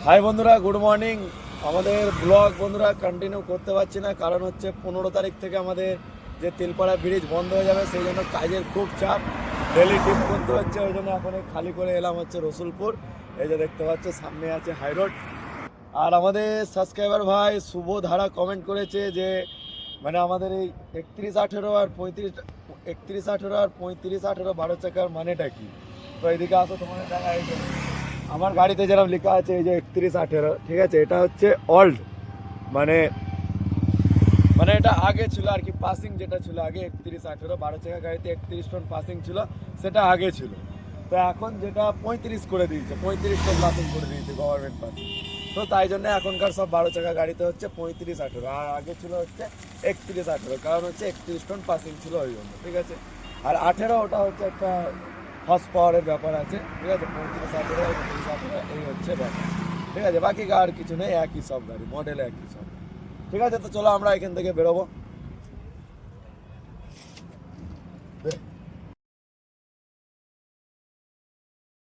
High বন্ধুরা, good morning. আমাদের blog বন্ধুরা কন্টিনিউ করতে পারছি না, কারণ হচ্ছে 15 তারিখ থেকে আমাদের যে তেলপাড়া ব্রিজ বন্ধ হয়ে যাবে, সেই জন্য কাজের খুব চাপ, ডেলি ট্রিপ করতে হচ্ছে। ওই জন্য এখন খালি করে এলাম হচ্ছে রসুলপুর। এই যে দেখতে পাচ্ছ সামনে আছে হাইরোড। আর আমাদের সাবস্ক্রাইবার ভাই শুভ ধারা কমেন্ট করেছে যে মানে আমাদের এই 31-18 আর 35 12 চাকার মানেটা কি। তো এইদিকে আসো, তোমাদের দেখা এই যে আমার গাড়িতে যেরকম লেখা আছে এই যে 31-18, ঠিক আছে, এটা হচ্ছে ওল্ড, মানে মানে এটা আগে ছিল আর কি, পাসিং যেটা ছিল আগে 31-18 12 চাকা গাড়িতে 31 টন পাসিং ছিল, সেটা আগে ছিল। তো এখন যেটা 35 করে দিয়েছে, 35 টন পাসিং করে দিয়েছে গভর্নমেন্ট পাসিং। তো তাই জন্য এখনকার সব 12 চাকা গাড়িতে হচ্ছে 35-18, আর আগে ছিল হচ্ছে 31-18, কারণ হচ্ছে 31 টন পাসিং ছিল ওই জন্য, ঠিক আছে। আর 18 ওটা হচ্ছে একটা হর্স পাওয়ারের ব্যাপার আছে, ঠিক আছে। 35-18 এই হচ্ছে ব্যাপার, ঠিক আছে। বাকি আর কিছু নেই, একই সব গাড়ি, মডেল একই সব, ঠিক আছে। তো চলো আমরা এখান থেকে বেরোবো।